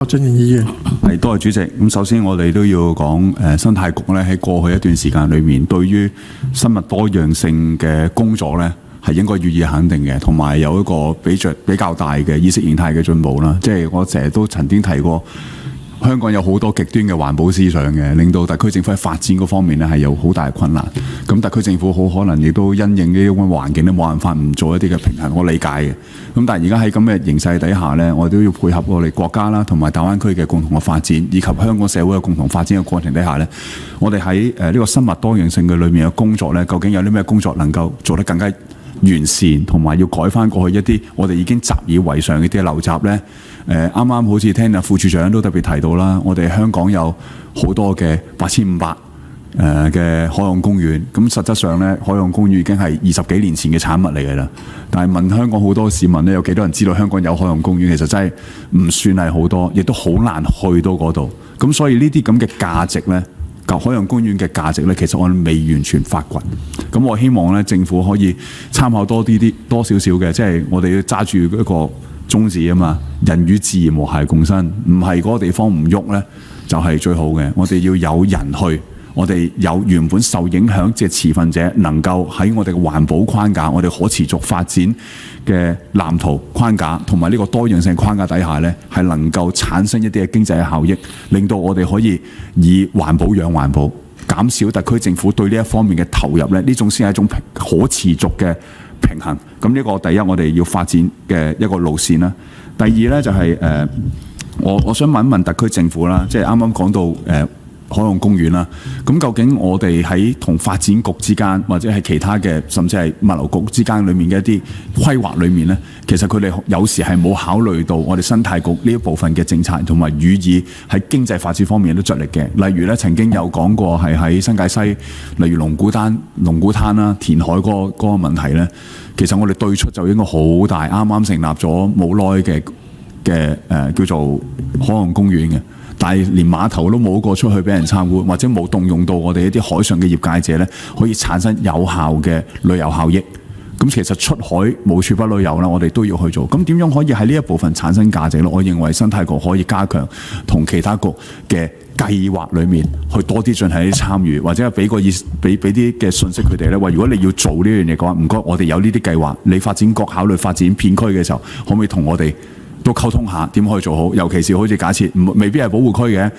何俊賢議員，係多謝主席。咁首先我哋都要講生態局咧喺過去一段時間裏面，對於生物多樣性嘅工作咧係應該予以肯定嘅，同埋有一個比較大嘅意識形態嘅進步啦。即係我成日都曾經提過，香港有好多極端嘅環保思想嘅，令到特區政府喺發展嗰方面咧係有好大嘅困難。咁特區政府好可能亦都因應呢啲咁嘅環境咧，冇辦法唔做一啲嘅平衡，我理解嘅。咁但係而家喺咁嘅形勢底下咧，我哋都要配合我哋國家啦，同埋大灣區嘅共同嘅發展，以及香港社會嘅共同發展嘅過程底下咧，我哋喺呢個生物多樣性嘅裏面嘅工作咧，究竟有啲咩工作能夠做得更加完善，同埋要改翻過去一啲我哋已經習以為常嘅啲陋習咧？啱啱好似聽副處長都特別提到啦，我哋香港有好多嘅8500嘅海洋公園，咁實質上咧，海洋公園已經係20幾年前嘅產物嚟嘅啦。但係問香港好多市民咧，有幾多人知道香港有海洋公園？其實真係唔算係好多，亦都好難去到嗰度。咁所以呢啲咁嘅價值咧，海洋公園嘅價值咧，其實我哋未完全發掘。咁我希望咧，政府可以參考多少少嘅，即係我哋要揸住一個宗旨啊嘛，人與自然和諧共生，唔係嗰個地方唔喐咧，就係最好嘅。我哋要有人去，我哋有原本受影響嘅持份者，能夠喺我哋嘅環保框架、我哋可持續發展嘅藍圖框架同埋呢個多樣性框架底下咧，係能夠產生一啲嘅經濟嘅效益，令到我哋可以以環保養環保，減少特區政府對呢一方面嘅投入咧，呢種先係一種可持續嘅平衡。咁呢個第一，我哋要發展嘅一個路線啦。第二咧就係我想問一問特區政府啦，即係啱啱講到海洋公園啦，咁究竟我哋喺同發展局之間，或者係其他嘅，甚至係物流局之間裏面嘅一啲規劃裏面咧，其實佢哋有時係冇考慮到我哋生態局呢一部分嘅政策，同埋予以喺經濟發展方面都着力嘅。例如咧，曾經有講過係喺新界西，例如龍鼓灘啦、填海嗰個問題咧，其實我哋對出就應該好大，啱啱成立咗冇耐嘅叫做海洋公園嘅。但係連碼頭都冇過出去俾人參觀，或者冇動用到我哋一啲海上嘅業界者咧，可以產生有效嘅旅遊效益。咁其實出海無處不旅遊啦，我哋都要去做。咁點樣可以喺呢一部分產生價值咧？我認為生態局可以加強同其他局嘅計劃裏面去多啲進行一啲參與，或者係俾啲嘅信息佢哋咧，話如果你要做呢樣嘢嘅話，唔該，我哋有呢啲計劃，你發展局考慮發展片區嘅時候，可唔可以同我哋都溝通下點可以做好？尤其是好似假設未必係保護區嘅，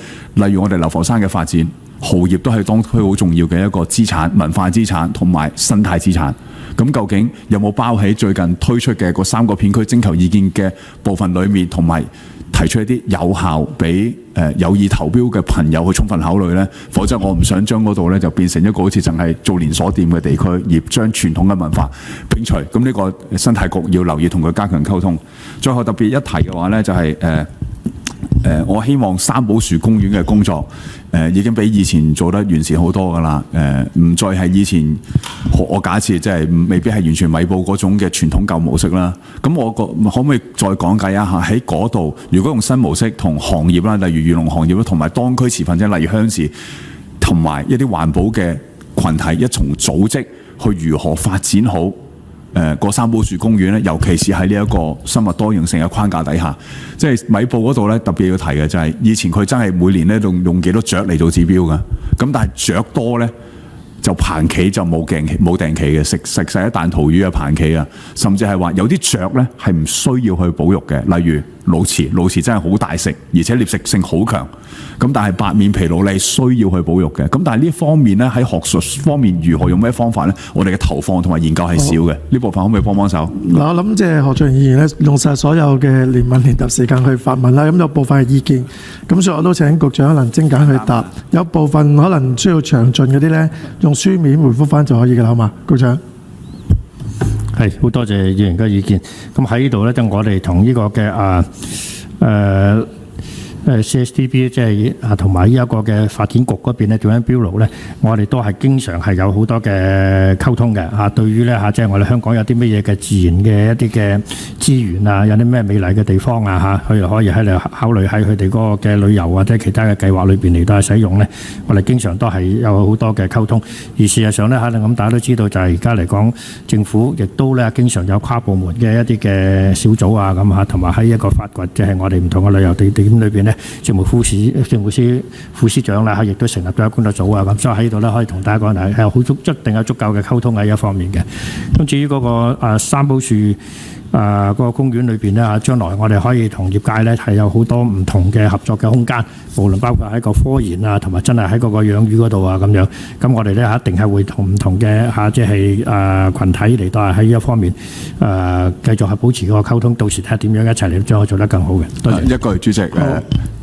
例如我哋流浮山嘅發展，蠔業都係當區好重要嘅一個資產、文化資產同埋生態資產。咁究竟有冇包喺最近推出嘅嗰3個片區徵求意見嘅部分裏面，同埋提出一啲有效俾有意投標嘅朋友去充分考慮呢？否則我唔想將嗰度呢就變成一個好似淨係做連鎖店嘅地區，而將傳統嘅文化摒除。咁呢個生態局要留意同佢加強溝通。最後特別一提嘅話呢，就係我希望三寶樹公園嘅工作已經比以前做得完善好多㗎啦。唔再係以前我假設即係未必係完全米埔嗰種嘅傳統舊模式啦。咁我可唔可以再講解一下喺嗰度，如果用新模式同行業啦，例如漁農行業啦，同埋當區持份者，例如鄉事同埋一啲環保嘅群體一重組織，去如何發展好個三寶樹公園咧，尤其是喺呢一個生物多樣性嘅框架底下，即係米埔嗰度咧特別要提嘅就係，以前佢真係每年咧用幾多雀嚟做指標㗎，咁但係雀多咧就棚企就冇定期嘅，食晒一彈塗魚嘅棚企啊，甚至係話有啲雀咧係唔需要去保育嘅，例如鸕鷀真係好大食，而且獵食性好強。咁但係白面琵鷺你需要去保育嘅。咁但係呢方面咧喺學術方面如何用咩方法咧？我哋嘅投放同埋研究係少嘅。呢部分可唔可以幫手？嗱，我諗即係何俊賢議員咧用晒所有嘅連問連答時間去發問啦。咁有部分係意見，咁所以我都請局長可能精簡去答。有部分可能需要詳盡嗰啲咧，用書面回覆翻就可以嘅啦，好嘛？局長。係，好多謝議員嘅意見。咁喺呢度咧，就我哋同呢個嘅CSTB 即係同埋呢一個嘅發展局嗰邊咧 Development Bureau 咧，我哋都係經常係有好多嘅溝通嘅嚇。對於咧嚇，即係我哋香港有啲乜嘢嘅自然嘅一啲嘅資源啊，有啲咩美麗嘅地方啊嚇，佢哋可以喺度考慮喺佢哋嗰個嘅旅遊或者其他嘅計劃裏邊嚟到使用咧。我哋經常都係有好多嘅溝通。而事實上咧嚇，咁大家都知道就係而家嚟講，政府亦都咧經常有跨部門嘅一啲嘅小組啊咁嚇，同埋喺一個發掘即係我哋唔同嘅旅遊地點裏邊咧。咧，政務司副司長啦，亦都成立咗工作組啊，咁所以喺度咧可以同大家講係一定有足夠嘅溝通喺一方面嘅。咁至於嗰個三寶樹嗰個公園裏邊咧，將來我哋可以同業界咧係有好多唔同嘅合作嘅空間，無論包括喺個科研啊，同埋真係喺嗰個養魚嗰度啊咁樣。咁我哋咧一定係會同唔同嘅即係羣體嚟到喺呢一方面繼續係保持嗰個溝通，到時睇下點樣一齊嚟將佢做得更好嘅。多謝。一句主席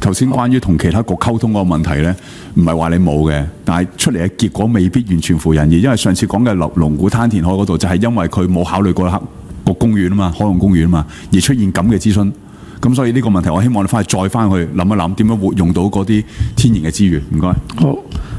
頭先關於同其他局溝通嗰個問題咧，唔係話你冇嘅，但係出嚟嘅結果未必完全符人意，因為上次講嘅龍鼓灘填海嗰度就係因為佢冇考慮過個公園啊嘛，海洋公園啊嘛，而出現咁嘅諮詢。咁所以呢個問題，我希望你再翻去諗一諗，點樣活用到嗰啲天然嘅資源。唔該。好，